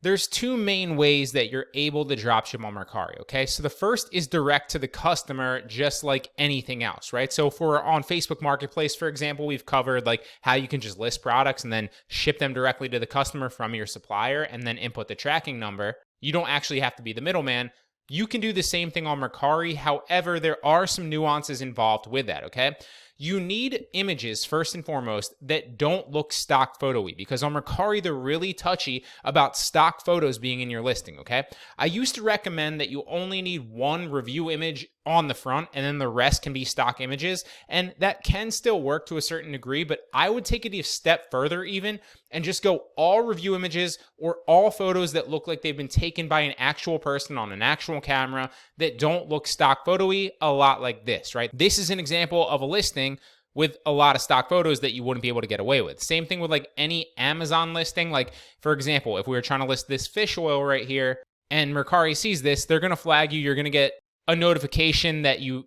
There's two main ways that you're able to dropship on Merkari, okay? So the first is direct to the customer, just like anything else, right? So if we're on Facebook Marketplace, for example, we've covered like how you can just list products and then ship them directly to the customer from your supplier and then input the tracking number. You don't actually have to be the middleman. You can do the same thing on Merkari. However, there are some nuances involved with that, okay? You need images, first and foremost, that don't look stock photo-y, because on Merkari, they're really touchy about stock photos being in your listing, okay? I used to recommend that you only need one review image on the front, and then the rest can be stock images, and that can still work to a certain degree, but I would take it a step further even, and just go all review images or all photos that look like they've been taken by an actual person on an actual camera that don't look stock photo-y, a lot like this, right? This is an example of a listing with a lot of stock photos that you wouldn't be able to get away with. Same thing with like any Amazon listing. Like, for example, if we were trying to list this fish oil right here and Merkari sees this, they're going to flag you. You're going to get a notification that you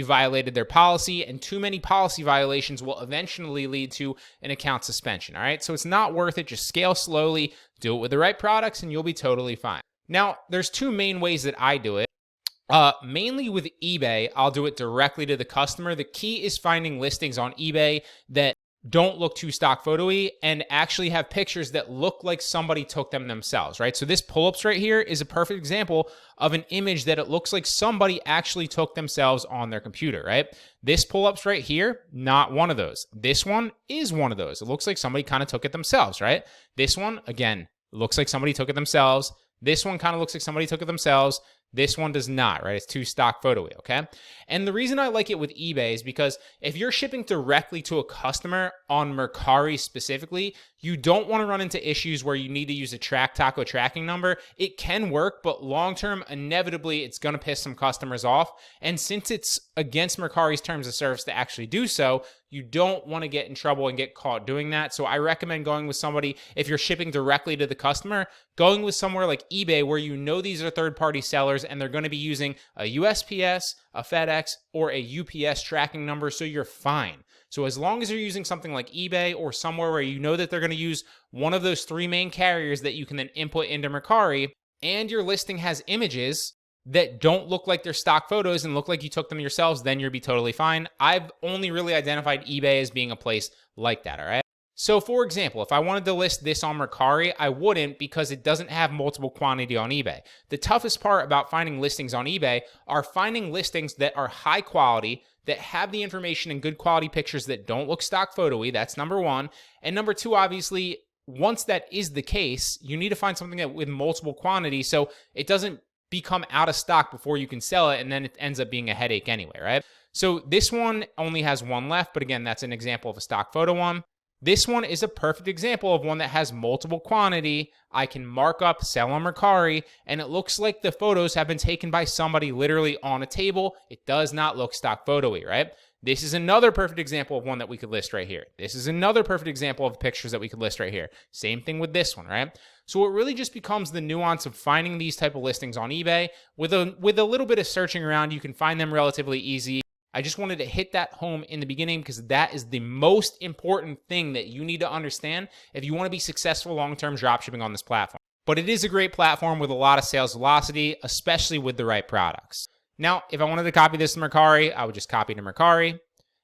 violated their policy, and too many policy violations will eventually lead to an account suspension, all right? So it's not worth it. Just scale slowly, do it with the right products, and you'll be totally fine. Now, there's two main ways that I do it. Mainly with eBay, I'll do it directly to the customer. The key is finding listings on eBay that don't look too stock photo-y and actually have pictures that look like somebody took them themselves, right? So this pull-ups right here is a perfect example of an image that it looks like somebody actually took themselves on their computer, right? This pull-ups right here, not one of those. This one is one of those. It looks like somebody kind of took it themselves, right? This one, again, looks like somebody took it themselves. This one kind of looks like somebody took it themselves. This one does not, right? It's too stock photo-y, okay? And the reason I like it with eBay is because if you're shipping directly to a customer on Merkari specifically, you don't want to run into issues where you need to use a taco tracking number. It can work, but long-term, inevitably, it's going to piss some customers off. And since it's against Merkari's terms of service to actually do so, you don't want to get in trouble and get caught doing that. So I recommend going with somebody, if you're shipping directly to the customer, going with somewhere like eBay where you know these are third-party sellers and they're going to be using a USPS, a FedEx, or a UPS tracking number, so you're fine. So as long as you're using something like eBay or somewhere where you know that they're going to use one of those three main carriers that you can then input into Merkari, and your listing has images that don't look like they're stock photos and look like you took them yourselves, then you'll be totally fine. I've only really identified eBay as being a place like that, all right? So for example, if I wanted to list this on Merkari, I wouldn't, because it doesn't have multiple quantity on eBay. The toughest part about finding listings on eBay are finding listings that are high quality, that have the information and good quality pictures that don't look stock photo-y. That's number one. And number two, obviously, once that is the case, you need to find something that with multiple quantity so it doesn't become out of stock before you can sell it, and then it ends up being a headache anyway, right? So this one only has one left, but again, that's an example of a stock photo one. This one is a perfect example of one that has multiple quantity. I can mark up, sell on Merkari, and it looks like the photos have been taken by somebody literally on a table. It does not look stock photo-y, right? This is another perfect example of one that we could list right here. This is another perfect example of pictures that we could list right here. Same thing with this one, right? So it really just becomes the nuance of finding these type of listings on eBay. With a little bit of searching around, you can find them relatively easy. I just wanted to hit that home in the beginning because that is the most important thing that you need to understand if you want to be successful long-term dropshipping on this platform. But it is a great platform with a lot of sales velocity, especially with the right products. Now, if I wanted to copy this to Merkari, I would just copy to Merkari.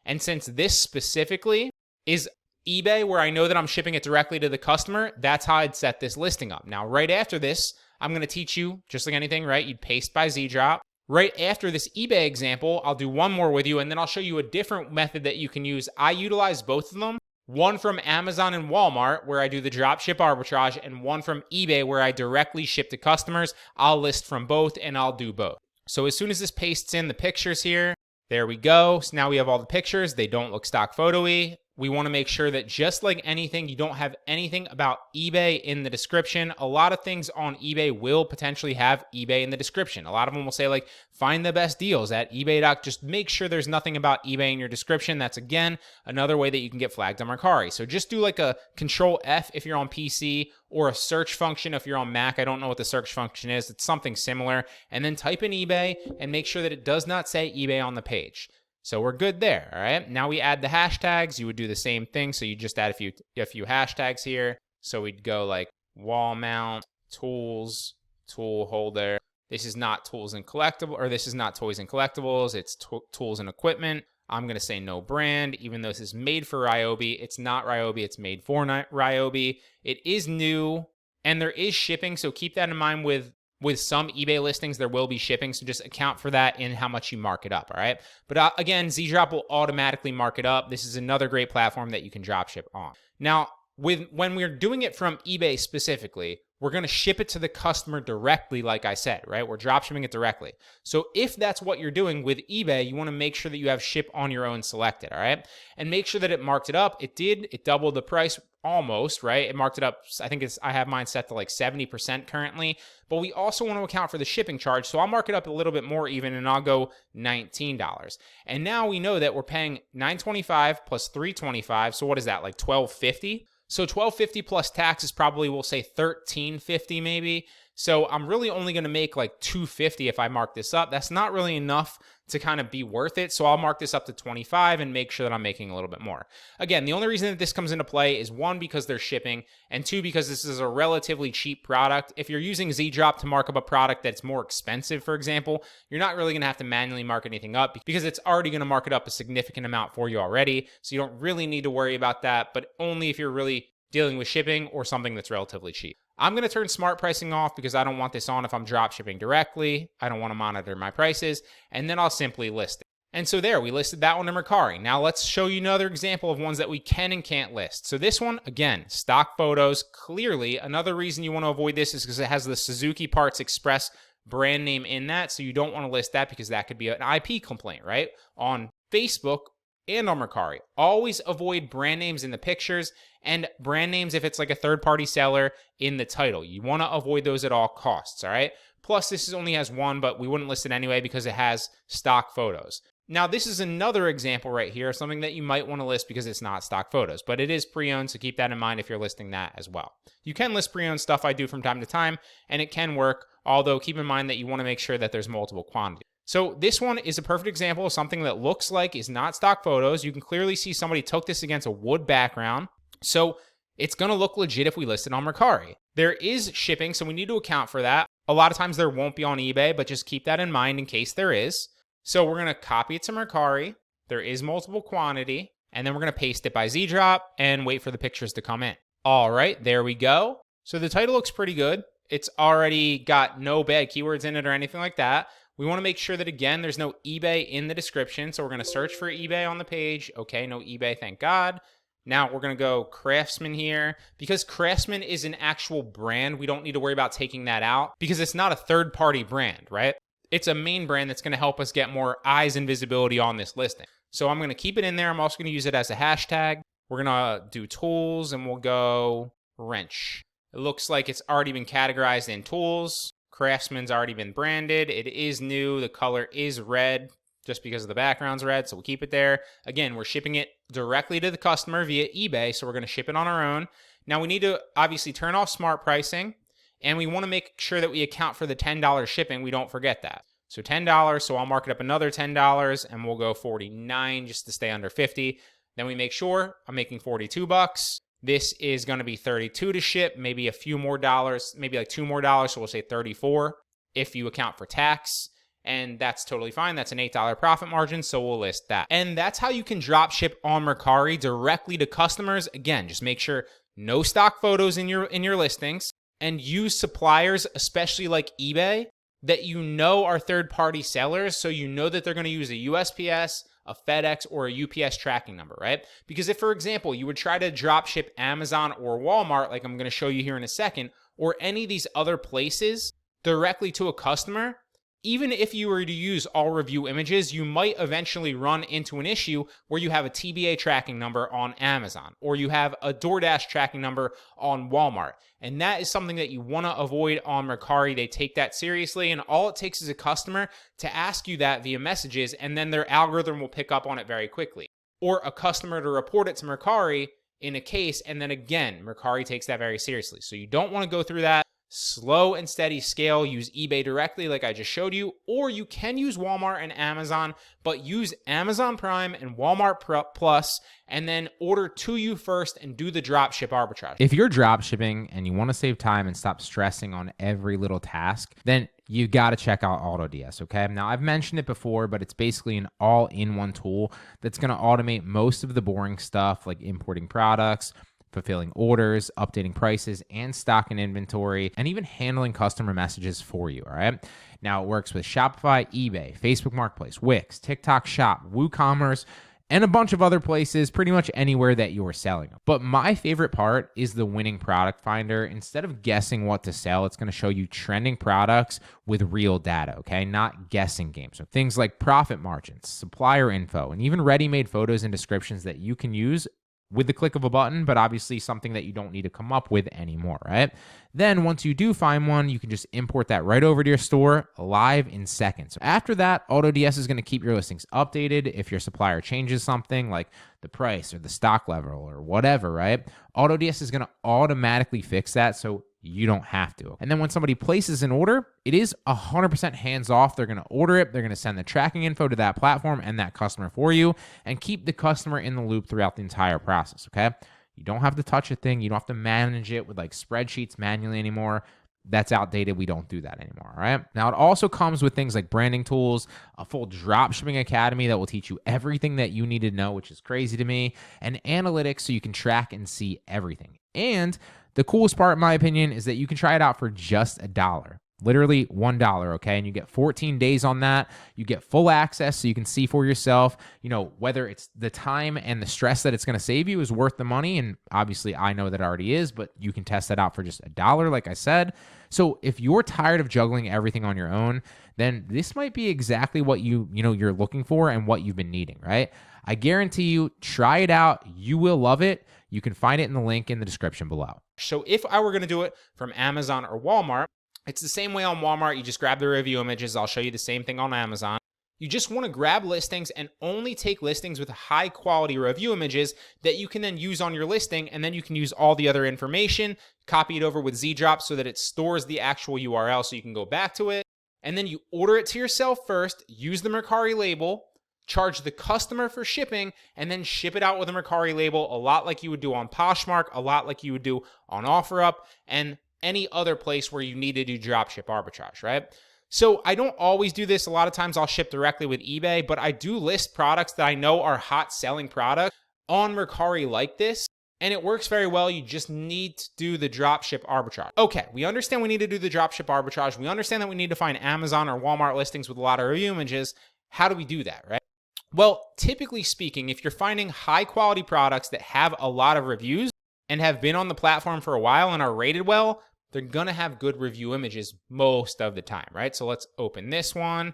And since this specifically is eBay, where I know that I'm shipping it directly to the customer, that's how I'd set this listing up. Now, right after this, I'm going to teach you, just like anything, right? You'd paste by Z-drop. Right after this eBay example, I'll do one more with you, and then I'll show you a different method that you can use. I utilize both of them. One from Amazon and Walmart, where I do the dropship arbitrage, and one from eBay, where I directly ship to customers. I'll list from both, and I'll do both. So as soon as this pastes in the pictures here, there we go. So now we have all the pictures. They don't look stock photo-y. We want to make sure that just like anything, you don't have anything about eBay in the description. A lot of things on eBay will potentially have eBay in the description. A lot of them will say like, find the best deals at eBay. Just make sure there's nothing about eBay in your description. That's, again, another way that you can get flagged on Merkari. So just do like a Control F if you're on PC, or a search function if you're on Mac. I don't know what the search function is. It's something similar. And then type in eBay and make sure that it does not say eBay on the page. So we're good there, all right? Now we add the hashtags. You would do the same thing. So you just add a few hashtags here. So we'd go like wall mount tools, tool holder. This is not tools and collectible, or this is not toys and collectibles. It's tools and equipment. I'm going to say no brand, even though this is made for Ryobi. It's not Ryobi. It's made for Ryobi. It is new, and there is shipping, so keep that in mind. With some eBay listings, there will be shipping, so just account for that in how much you mark it up, all right? But again, ZDrop will automatically mark it up. This is another great platform that you can drop ship on. Now, when we're doing it from eBay specifically, we're going to ship it to the customer directly, like I said, right? We're drop shipping it directly. So if that's what you're doing with eBay, you want to make sure that you have ship on your own selected, all right? And make sure that it marked it up. It did. It doubled the price almost, right? It marked it up. I have mine set to like 70% currently, but we also want to account for the shipping charge. So I'll mark it up a little bit more even, and I'll go $19. And now we know that we're paying $9.25 plus $3.25. So what is that, like $12.50? So $12.50 plus tax is probably, we'll say $13.50 maybe. So I'm really only going to make like $2.50 if I mark this up. That's not really enough to kind of be worth it. So I'll mark this up to $25 and make sure that I'm making a little bit more. Again, the only reason that this comes into play is one, because they're shipping, and two, because this is a relatively cheap product. If you're using ZDrop to mark up a product that's more expensive, for example, you're not really going to have to manually mark anything up because it's already going to mark it up a significant amount for you already. So you don't really need to worry about that, but only if you're really dealing with shipping or something that's relatively cheap. I'm going to turn smart pricing off because I don't want this on if I'm drop shipping directly. I don't want to monitor my prices, and then I'll simply list it. And so there, we listed that one in Merkari. Now let's show you another example of ones that we can and can't list. So this one, again, stock photos. Clearly, another reason you want to avoid this is because it has the Suzuki Parts Express brand name in that, so you don't want to list that because that could be an IP complaint, right? On Facebook and on Merkari. Always avoid brand names in the pictures, and brand names if it's like a third-party seller in the title. You want to avoid those at all costs, all right? Plus, this only has one, but we wouldn't list it anyway because it has stock photos. Now, this is another example right here, something that you might want to list because it's not stock photos, but it is pre-owned, so keep that in mind if you're listing that as well. You can list pre-owned stuff, I do from time to time, and it can work, although keep in mind that you want to make sure that there's multiple quantities. So this one is a perfect example of something that looks like is not stock photos. You can clearly see somebody took this against a wood background. So it's going to look legit if we list it on Merkari. There is shipping, so we need to account for that. A lot of times there won't be on eBay, but just keep that in mind in case there is. So we're going to copy it to Merkari. There is multiple quantity, and then we're going to paste it by ZDrop and wait for the pictures to come in. All right, there we go. So the title looks pretty good. It's already got no bad keywords in it or anything like that. We want to make sure that, again, there's no eBay in the description. So we're going to search for eBay on the page. Okay, no eBay, thank God. Now we're going to go Craftsman here. Because Craftsman is an actual brand, we don't need to worry about taking that out because it's not a third-party brand, right? It's a main brand that's going to help us get more eyes and visibility on this listing. So I'm going to keep it in there. I'm also going to use it as a hashtag. We're going to do tools, and we'll go wrench. It looks like it's already been categorized in tools. Craftsman's already been branded. It is new. The color is red just because of the background's red, so we'll keep it there. Again, we're shipping it directly to the customer via eBay, so we're going to ship it on our own. Now, we need to obviously turn off smart pricing, and we want to make sure that we account for the $10 shipping. We don't forget that. So $10, so I'll mark it up another $10, and we'll go $49 just to stay under $50. Then we make sure I'm making $42. This is going to be $32 to ship, maybe a few more dollars, maybe like $2 more, so we'll say $34 if you account for tax. And that's totally fine. That's an $8 profit margin, so we'll list that. And that's how you can drop ship on Merkari directly to customers. Again, just make sure no stock photos in your listings, and use suppliers, especially like eBay, that you know are third-party sellers, so you know that they're going to use a USPS, a FedEx, or a UPS tracking number, right? Because if, for example, you would try to drop ship Amazon or Walmart, like I'm going to show you here in a second, or any of these other places directly to a customer, even if you were to use all review images, you might eventually run into an issue where you have a TBA tracking number on Amazon, or you have a DoorDash tracking number on Walmart. And that is something that you want to avoid on Merkari. They take that seriously, and all it takes is a customer to ask you that via messages, and then their algorithm will pick up on it very quickly. Or a customer to report it to Merkari in a case, and then again, Merkari takes that very seriously. So you don't want to go through that. slow and steady scale. Use eBay directly like I just showed you, or you can use Walmart and Amazon, but use Amazon Prime and Walmart Plus, and then order to you first and do the dropship arbitrage. If you're dropshipping and you want to save time and stop stressing on every little task, then you got to check out AutoDS, okay? Now, I've mentioned it before, but it's basically an all-in-one tool that's going to automate most of the boring stuff like importing products, fulfilling orders, updating prices, and stock and inventory, and even handling customer messages for you, all right? Now, it works with Shopify, eBay, Facebook Marketplace, Wix, TikTok Shop, WooCommerce, and a bunch of other places, pretty much anywhere that you're selling. But my favorite part is the winning product finder. Instead of guessing what to sell, it's going to show you trending products with real data, okay? Not guessing games. So things like profit margins, supplier info, and even ready-made photos and descriptions that you can use with the click of a button, but obviously something that you don't need to come up with anymore, right? Then once you do find one, you can just import that right over to your store live in seconds. After that, AutoDS is going to keep your listings updated. If your supplier changes something like the price or the stock level or whatever, right? AutoDS is going to automatically fix that so you don't have to. And then when somebody places an order, it is 100% hands-off. They're going to order it. They're going to send the tracking info to that platform and that customer for you and keep the customer in the loop throughout the entire process, okay? You don't have to touch a thing. You don't have to manage it with like spreadsheets manually anymore. That's outdated. We don't do that anymore, all right? Now, it also comes with things like branding tools, a full dropshipping academy that will teach you everything that you need to know, which is crazy to me, and analytics so you can track and see everything. And the coolest part, in my opinion, is that you can try it out for just $1. Literally $1, okay? And you get 14 days on that. You get full access so you can see for yourself, whether it's the time and the stress that it's going to save you is worth the money. And obviously, I know that it already is, but you can test that out for just $1, like I said. So if you're tired of juggling everything on your own, then this might be exactly what you're looking for and what you've been needing, right? I guarantee you, try it out. You will love it. You can find it in the link in the description below. So if I were going to do it from Amazon or Walmart, it's the same way on Walmart. You just grab the review images. I'll show you the same thing on Amazon. You just want to grab listings and only take listings with high quality review images that you can then use on your listing, and then you can use all the other information, copy it over with Z-Drop so that it stores the actual URL so you can go back to it, and then you order it to yourself first, use the Merkari label, charge the customer for shipping, and then ship it out with a Merkari label, a lot like you would do on Poshmark, a lot like you would do on OfferUp, and any other place where you need to do dropship arbitrage, right? So I don't always do this. A lot of times I'll ship directly with eBay, but I do list products that I know are hot selling products on Merkari like this, and it works very well. You just need to do the dropship arbitrage. Okay, we understand we need to do the dropship arbitrage. We understand that we need to find Amazon or Walmart listings with a lot of review images. How do we do that, right? Well, typically speaking, if you're finding high quality products that have a lot of reviews and have been on the platform for a while and are rated well, they're going to have good review images most of the time, right? So let's open this one.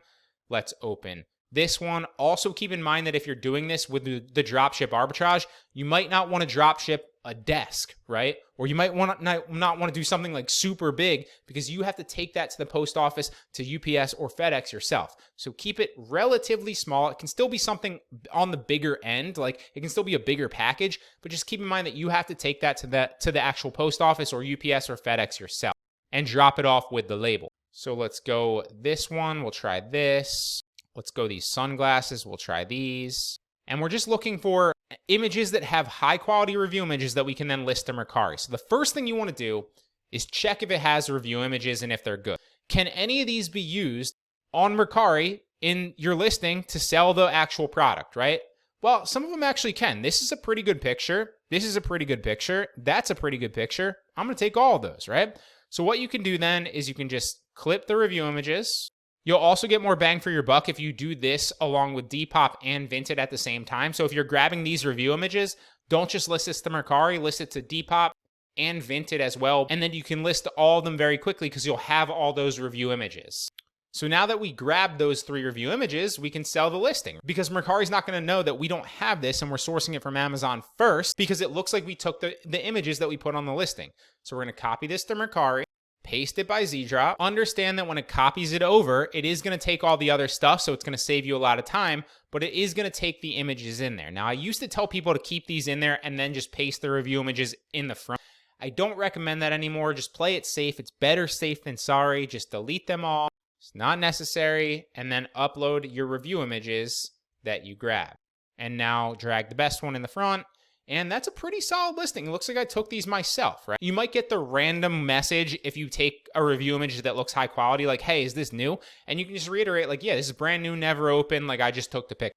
Let's open this one. Also keep in mind that if you're doing this with the dropship arbitrage, you might not want to dropship a desk, right? Or you might not want to do something like super big because you have to take that to the post office, to UPS or FedEx yourself. So keep it relatively small. It can still be something on the bigger end, like it can still be a bigger package, but just keep in mind that you have to take that to the actual post office or UPS or FedEx yourself and drop it off with the label. So let's go this one. We'll try this. Let's go these sunglasses. We'll try these. And we're just looking for images that have high quality review images that we can then list to Merkari. So the first thing you want to do is check if it has review images and if they're good. Can any of these be used on Merkari in your listing to sell the actual product, right? Well, some of them actually can. This is a pretty good picture. This is a pretty good picture. That's a pretty good picture. I'm going to take all of those, right? So what you can do then is you can just clip the review images. You'll also get more bang for your buck if you do this along with Depop and Vinted at the same time. So if you're grabbing these review images, don't just list this to Merkari, list it to Depop and Vinted as well. And then you can list all of them very quickly because you'll have all those review images. So now that we grab those 3 review images, we can sell the listing because Merkari's not going to know that we don't have this and we're sourcing it from Amazon first because it looks like we took the images that we put on the listing. So we're going to copy this to Merkari, paste it by Z-Drop. Understand that when it copies it over, it is going to take all the other stuff, so it's going to save you a lot of time, but it is going to take the images in there. Now, I used to tell people to keep these in there and then just paste the review images in the front. I don't recommend that anymore. Just play it safe. It's better safe than sorry. Just delete them all. It's not necessary. And then upload your review images that you grab. And now drag the best one in the front. And that's a pretty solid listing. It looks like I took these myself, right? You might get the random message if you take a review image that looks high quality, like, hey, is this new? And you can just reiterate, like, yeah, this is brand new, never opened. Like, I just took the picture.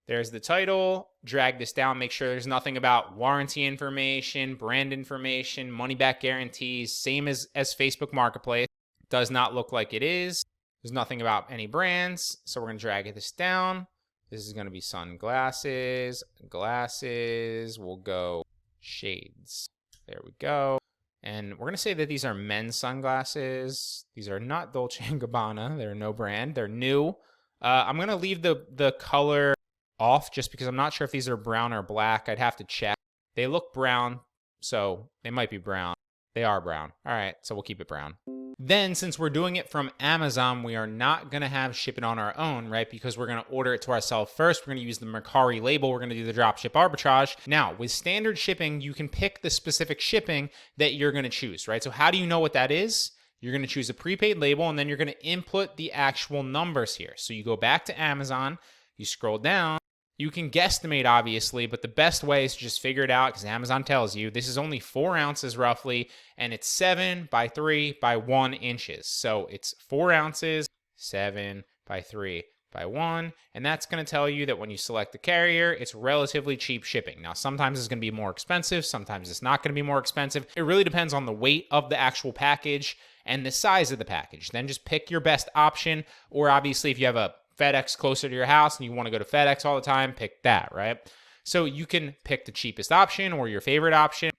There's the title. Drag this down. Make sure there's nothing about warranty information, brand information, money back guarantees. Same as Facebook Marketplace. Does not look like it is. There's nothing about any brands. So we're going to drag this down. This is going to be sunglasses, glasses. We'll go shades. There we go. And we're going to say that these are men's sunglasses. These are not Dolce & Gabbana. They're no brand. They're new. I'm going to leave the color off just because I'm not sure if these are brown or black. I'd have to check. They look brown, so they might be brown. They are brown. All right, so we'll keep it brown. Then, since we're doing it from Amazon, we are not going to have ship it on our own, right? Because we're going to order it to ourselves first. We're going to use the Merkari label. We're going to do the dropship arbitrage. Now, with standard shipping, you can pick the specific shipping that you're going to choose, right? So how do you know what that is? You're going to choose a prepaid label, and then you're going to input the actual numbers here. So you go back to Amazon, you scroll down. You can guesstimate, obviously, but the best way is to just figure it out because Amazon tells you this is only 4 ounces roughly, and it's 7 by 3 by 1 inches. So it's 4 ounces, 7 by 3 by 1, and that's going to tell you that when you select the carrier, it's relatively cheap shipping. Now, sometimes it's going to be more expensive. Sometimes it's not going to be more expensive. It really depends on the weight of the actual package and the size of the package. Then just pick your best option, or obviously if you have a FedEx closer to your house and you want to go to FedEx all the time, pick that, right? So you can pick the cheapest option or your favorite option.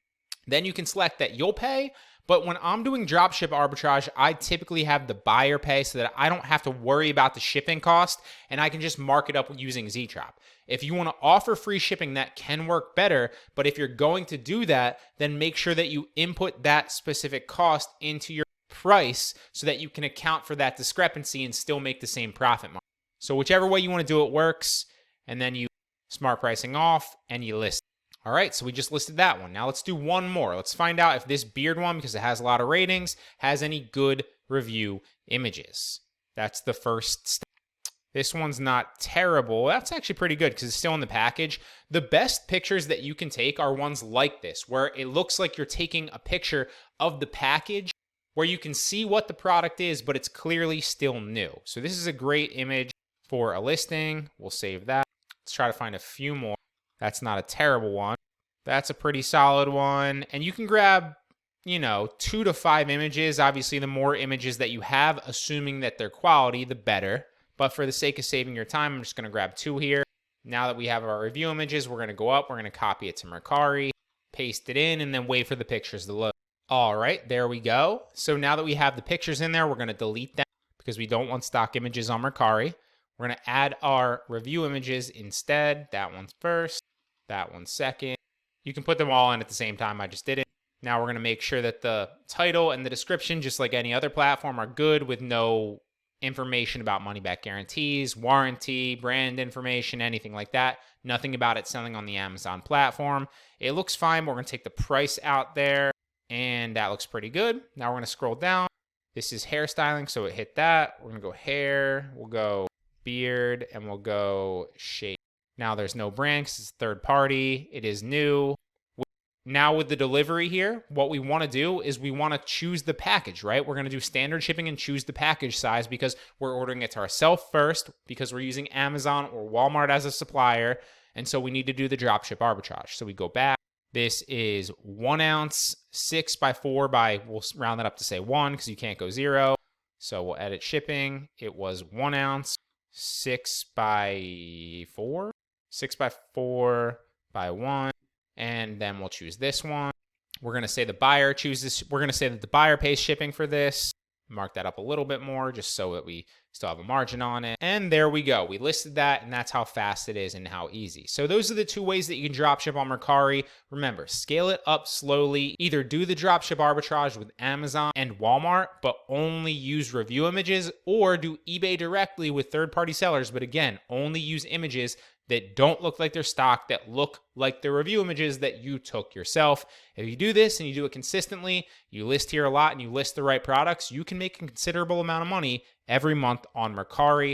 Then you can select that you'll pay. But when I'm doing dropship arbitrage, I typically have the buyer pay so that I don't have to worry about the shipping cost and I can just mark it up using Z-Drop. If you want to offer free shipping, that can work better. But if you're going to do that, then make sure that you input that specific cost into your price so that you can account for that discrepancy and still make the same profit margin. So whichever way you want to do it works, and then you smart pricing off and you list. All right, so we just listed that one. Now let's do one more. Let's find out if this beard one, because it has a lot of ratings, has any good review images. That's the first step. This one's not terrible. That's actually pretty good because it's still in the package. The best pictures that you can take are ones like this, where it looks like you're taking a picture of the package, where you can see what the product is, but it's clearly still new. So this is a great image for a listing. We'll save that. Let's try to find a few more. That's not a terrible one. That's a pretty solid one. And you can grab, 2 to 5 images. Obviously, the more images that you have, assuming that they're quality, the better. But for the sake of saving your time, I'm just going to grab 2 here. Now that we have our review images, we're going to go up. We're going to copy it to Merkari, paste it in, and then wait for the pictures to load. All right, there we go. So now that we have the pictures in there, we're going to delete them because we don't want stock images on Merkari. We're going to add our review images instead. That one's first, that one's second. You can put them all in at the same time. I just did it. Now we're going to make sure that the title and the description, just like any other platform, are good with no information about money back guarantees, warranty, brand information, anything like that. Nothing about it selling on the Amazon platform. It looks fine. We're going to take the price out there, and that looks pretty good. Now we're going to scroll down. This is hairstyling, so it hit that. We're going to go hair. We'll go beard, and we'll go shape. Now there's no brand because it's third party. It is new. Now with the delivery here, what we want to do is we want to choose the package, right? We're going to do standard shipping and choose the package size because we're ordering it to ourselves first because we're using Amazon or Walmart as a supplier. And so we need to do the dropship arbitrage. So we go back. This is 1 ounce, 6 by 4 by, we'll round that up to say 1 because you can't go 0. So we'll edit shipping. It was 1 ounce, 6 by 4, 6 by 4 by 1. And then we'll choose this one. We're going to say the buyer chooses. We're going to say that the buyer pays shipping for this. Mark that up a little bit more just so that we still have a margin on it. And there we go. We listed that, and that's how fast it is and how easy. So those are the 2 ways that you can dropship on Merkari. Remember, scale it up slowly. Either do the dropship arbitrage with Amazon and Walmart, but only use review images, or do eBay directly with third-party sellers, but again, only use images that don't look like they're stock, that look like the review images that you took yourself. If you do this and you do it consistently, you list here a lot and you list the right products, you can make a considerable amount of money every month on Merkari.